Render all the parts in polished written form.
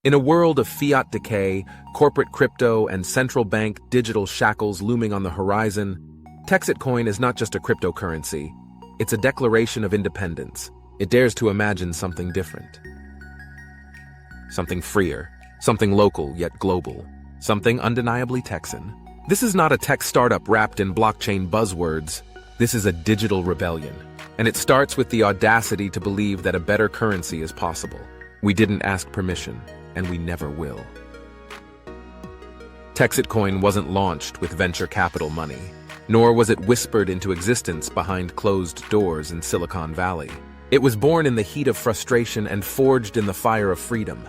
In a world of fiat decay, corporate crypto, and central bank digital shackles looming on the horizon, TexitCoin is not just a cryptocurrency. It's a declaration of independence. It dares to imagine something different. Something freer, something local yet global, something undeniably Texan. This is not a tech startup wrapped in blockchain buzzwords. This is a digital rebellion. And it starts with the audacity to believe that a better currency is possible. We didn't ask permission, and we never will. TexitCoin wasn't launched with venture capital money, nor was it whispered into existence behind closed doors in Silicon Valley. It was born in the heat of frustration and forged in the fire of freedom.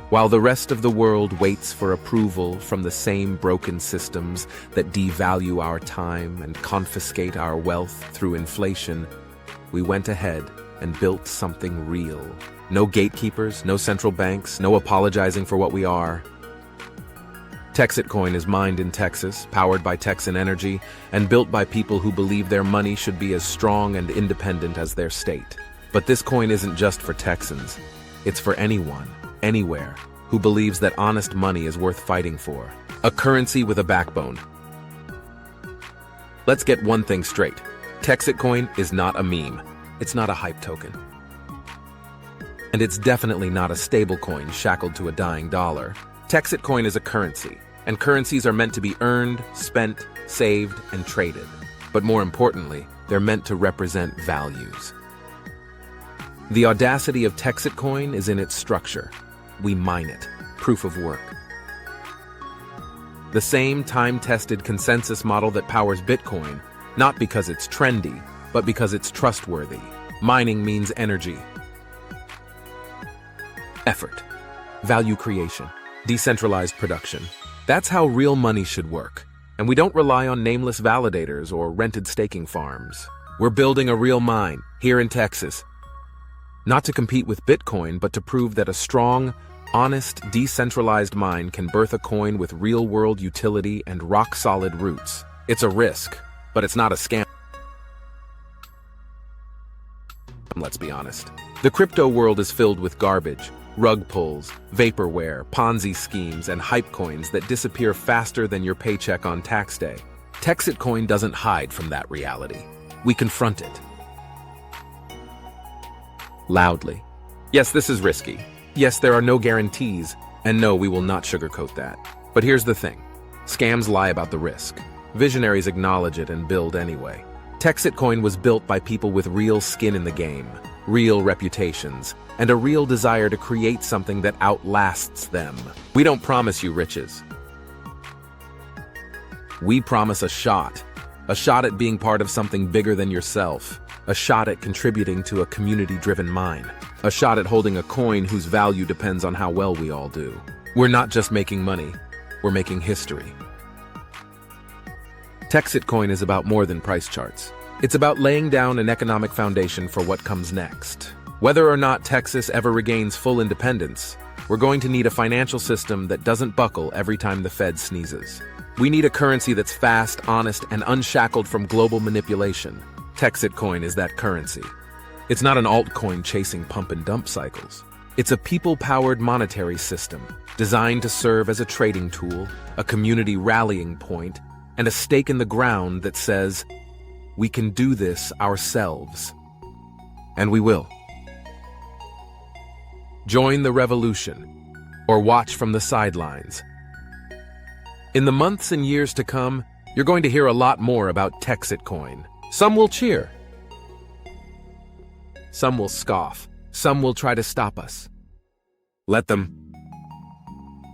While the rest of the world waits for approval from the same broken systems that devalue our time and confiscate our wealth through inflation, we went ahead and built something real. No gatekeepers, no central banks, no apologizing for what we are. TexitCoin is mined in Texas, powered by Texan energy, and built by people who believe their money should be as strong and independent as their state. But this coin isn't just for Texans. It's for anyone, anywhere, who believes that honest money is worth fighting for. A currency with a backbone. Let's get one thing straight. TexitCoin is not a meme. It's not a hype token. And it's definitely not a stablecoin shackled to a dying dollar. TexitCoin is a currency, and currencies are meant to be earned, spent, saved, and traded. But more importantly, they're meant to represent values. The audacity of TexitCoin is in its structure. We mine it, proof of work. The same time-tested consensus model that powers Bitcoin, not because it's trendy, but because it's trustworthy. Mining means energy, effort, value creation, decentralized production. That's how real money should work. And we don't rely on nameless validators or rented staking farms. We're building a real mine here in Texas. Not to compete with Bitcoin, but to prove that a strong, honest, decentralized mine can birth a coin with real-world utility and rock-solid roots. It's a risk, but it's not a scam. Let's be honest. The crypto world is filled with garbage. Rug pulls, vaporware, Ponzi schemes, and hype coins that disappear faster than your paycheck on tax day. TexitCoin doesn't hide from that reality. We confront it. Loudly. Yes, this is risky. Yes, there are no guarantees. And no, we will not sugarcoat that. But here's the thing. Scams lie about the risk. Visionaries acknowledge it and build anyway. TexitCoin was built by people with real skin in the game, real reputations, and a real desire to create something that outlasts them. We don't promise you riches. We promise a shot at being part of something bigger than yourself, a shot at contributing to a community-driven mine, a shot at holding a coin whose value depends on how well we all do. We're not just making money, we're making history. TexitCoin is about more than price charts. It's about laying down an economic foundation for what comes next. Whether or not Texas ever regains full independence, we're going to need a financial system that doesn't buckle every time the Fed sneezes. We need a currency that's fast, honest, and unshackled from global manipulation. TexitCoin is that currency. It's not an altcoin chasing pump and dump cycles. It's a people-powered monetary system designed to serve as a trading tool, a community rallying point, and a stake in the ground that says, we can do this ourselves. And we will. Join the revolution, or watch from the sidelines. In the months and years to come, you're going to hear a lot more about TexitCoin. Some will cheer. Some will scoff. Some will try to stop us. Let them.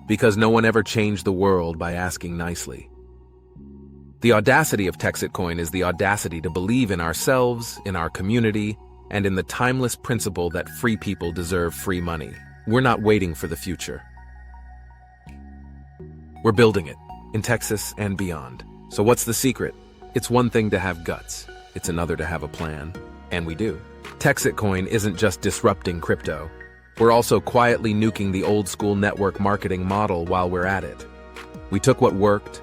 Because no one ever changed the world by asking nicely. The audacity of TexitCoin is the audacity to believe in ourselves, in our community, and in the timeless principle that free people deserve free money. We're not waiting for the future. We're building it, in Texas and beyond. So what's the secret? It's one thing to have guts. It's another to have a plan. And we do. TexitCoin isn't just disrupting crypto. We're also quietly nuking the old-school network marketing model while we're at it. We took what worked,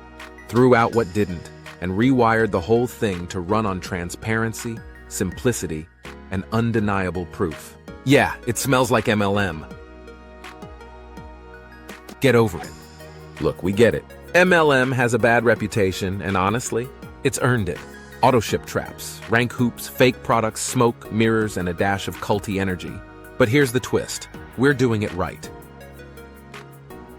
threw out what didn't, and rewired the whole thing to run on transparency, simplicity, and undeniable proof. Yeah, it smells like MLM. Get over it. Look, we get it. MLM has a bad reputation, and honestly, it's earned it. Auto-ship traps, rank hoops, fake products, smoke, mirrors, and a dash of culty energy. But here's the twist. We're doing it right.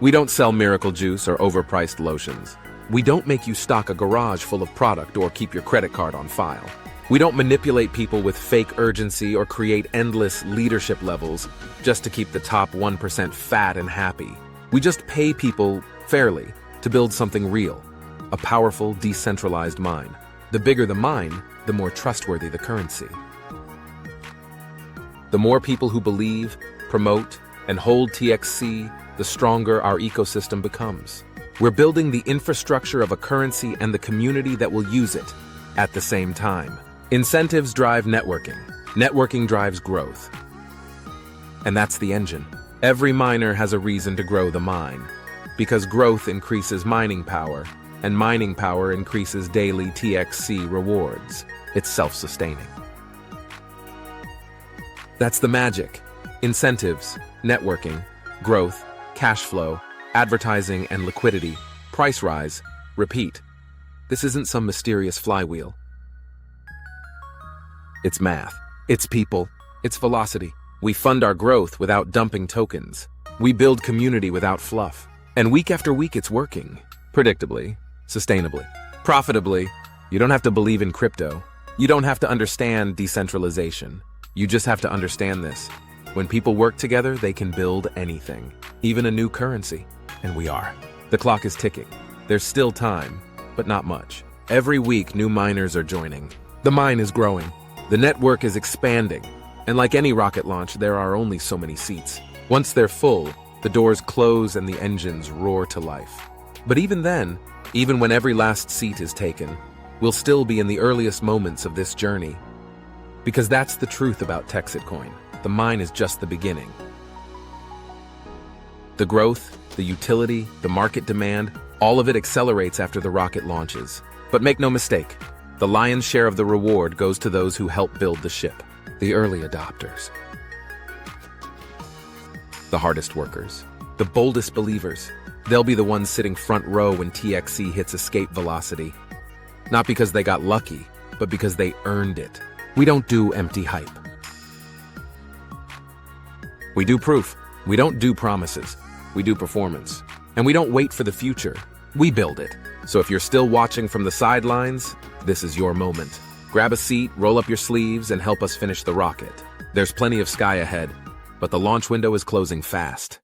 We don't sell miracle juice or overpriced lotions. We don't make you stock a garage full of product or keep your credit card on file. We don't manipulate people with fake urgency or create endless leadership levels just to keep the top 1% fat and happy. We just pay people fairly to build something real, a powerful, decentralized mine. The bigger the mine, the more trustworthy the currency. The more people who believe, promote, and hold TXC, the stronger our ecosystem becomes. We're building the infrastructure of a currency and the community that will use it at the same time. Incentives drive networking. Networking drives growth. And that's the engine. Every miner has a reason to grow the mine, because growth increases mining power, and mining power increases daily TXC rewards. It's self-sustaining. That's the magic. Incentives, networking, growth, cash flow, advertising and liquidity, price rise, repeat. This isn't some mysterious flywheel. It's math. It's people. It's velocity. We fund our growth without dumping tokens. We build community without fluff. And week after week it's working. Predictably, sustainably, profitably. You don't have to believe in crypto. You don't have to understand decentralization. You just have to understand this. When people work together, they can build anything, even a new currency. And we are. The clock is ticking. There's still time, but not much. Every week, new miners are joining. The mine is growing. The network is expanding. And like any rocket launch, there are only so many seats. Once they're full, the doors close and the engines roar to life. But even then, even when every last seat is taken, we'll still be in the earliest moments of this journey. Because that's the truth about TexitCoin. The mine is just the beginning. The growth, the utility, the market demand, all of it accelerates after the rocket launches. But make no mistake, the lion's share of the reward goes to those who help build the ship, the early adopters. The hardest workers, the boldest believers. They'll be the ones sitting front row when TXC hits escape velocity. Not because they got lucky, but because they earned it. We don't do empty hype. We do proof. We don't do promises. We do performance. And we don't wait for the future. We build it. So if you're still watching from the sidelines, this is your moment. Grab a seat, roll up your sleeves, and help us finish the rocket. There's plenty of sky ahead, but the launch window is closing fast.